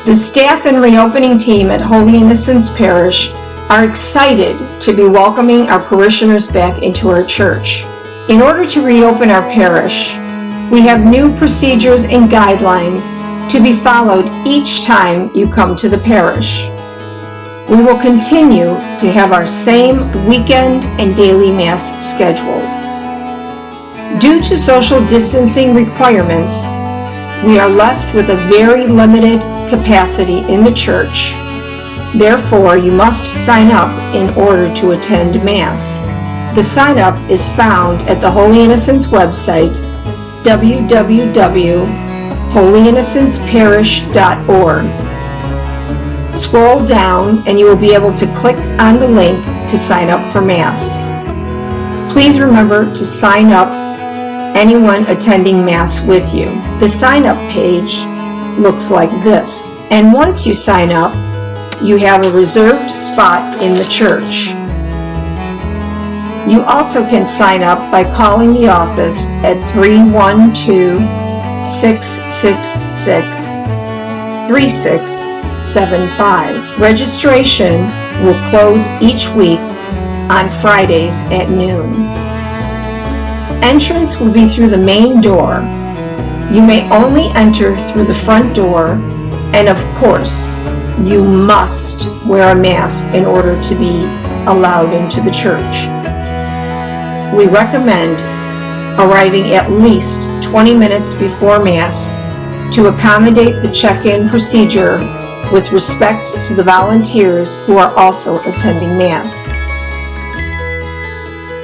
The staff and reopening team at Holy Innocents Parish are excited to be welcoming our parishioners back into our church. In order to reopen our parish, we have new procedures and guidelines to be followed each time you come to the parish. We will continue to have our same weekend and daily Mass schedules. Due to social distancing requirements, we are left with a very limited capacity in the church. Therefore, you must sign up in order to attend Mass. The sign up is found at the Holy Innocents website, www.holyinnocensparish.org. Scroll down and you will be able to click on the link to sign up for Mass. Please remember to sign up anyone attending Mass with you. The sign up page looks like this, and once you sign up, you have a reserved spot in the church. You also can sign up by calling the office at 312-666-3675. Registration will close each week on Fridays at noon. Entrance will be through the main door. You may only enter through the front door, and of course, you must wear a mask in order to be allowed into the church. We recommend arriving at least 20 minutes before Mass to accommodate the check-in procedure with respect to the volunteers who are also attending Mass.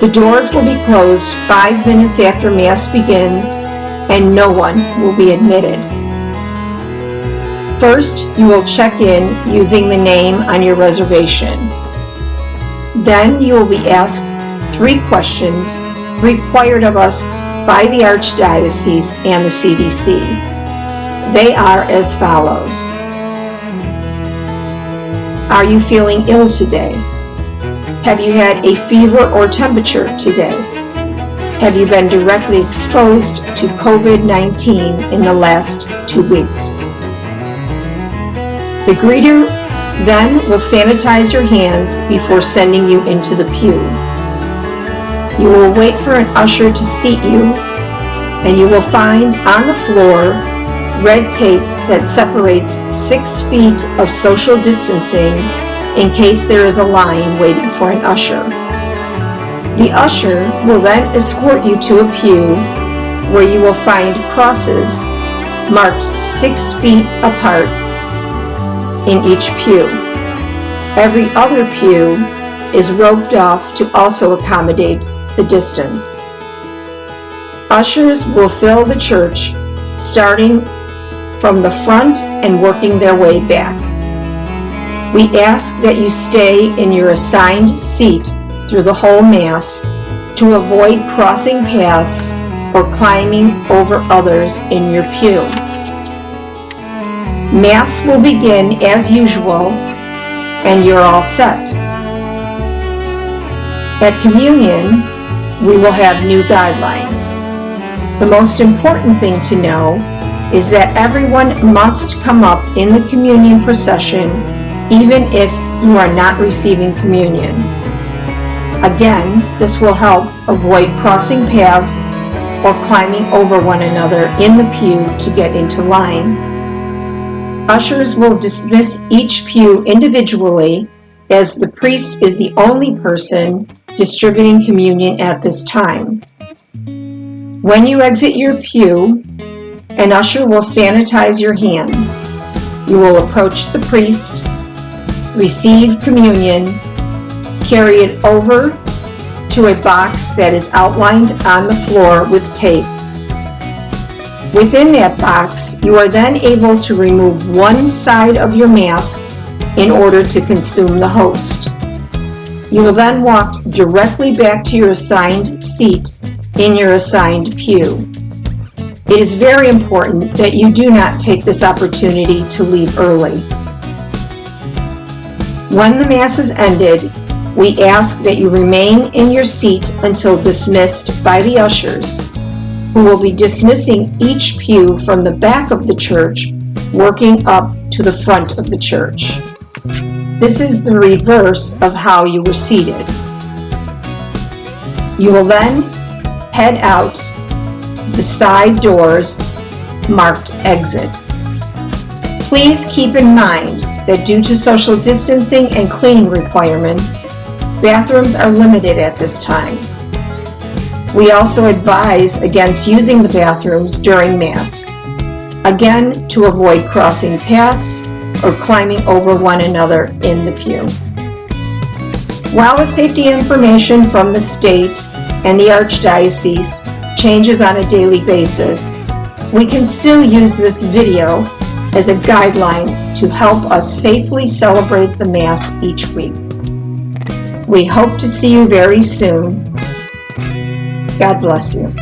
The doors will be closed 5 minutes after Mass begins, and no one will be admitted. First, you will check in using the name on your reservation. Then you will be asked 3 questions required of us by the Archdiocese and the CDC. They are as follows. Are you feeling ill today? Have you had a fever or temperature today? Have you been directly exposed to COVID-19 in the last 2 weeks? The greeter then will sanitize your hands before sending you into the pew. You will wait for an usher to seat you, and you will find on the floor red tape that separates 6 feet of social distancing in case there is a line waiting for an usher. The usher will then escort you to a pew where you will find crosses marked 6 feet apart in each pew. Every other pew is roped off to also accommodate the distance. Ushers will fill the church starting from the front and working their way back. We ask that you stay in your assigned seat through the whole Mass to avoid crossing paths or climbing over others in your pew. Mass will begin as usual, and you're all set. At communion, we will have new guidelines. The most important thing to know is that everyone must come up in the communion procession even if you are not receiving communion. Again, this will help avoid crossing paths or climbing over one another in the pew to get into line. Ushers will dismiss each pew individually, as the priest is the only person distributing communion at this time. When you exit your pew, an usher will sanitize your hands. You will approach the priest, receive communion, carry it over to a box that is outlined on the floor with tape. Within that box, you are then able to remove one side of your mask in order to consume the host. You will then walk directly back to your assigned seat in your assigned pew. It is very important that you do not take this opportunity to leave early. When the Mass is ended, we ask that you remain in your seat until dismissed by the ushers, who will be dismissing each pew from the back of the church, working up to the front of the church. This is the reverse of how you were seated. You will then head out the side doors marked exit. Please keep in mind that due to social distancing and cleaning requirements, bathrooms are limited at this time. We also advise against using the bathrooms during Mass, again to avoid crossing paths or climbing over one another in the pew. While the safety information from the state and the Archdiocese changes on a daily basis, we can still use this video as a guideline to help us safely celebrate the Mass each week. We hope to see you very soon. God bless you.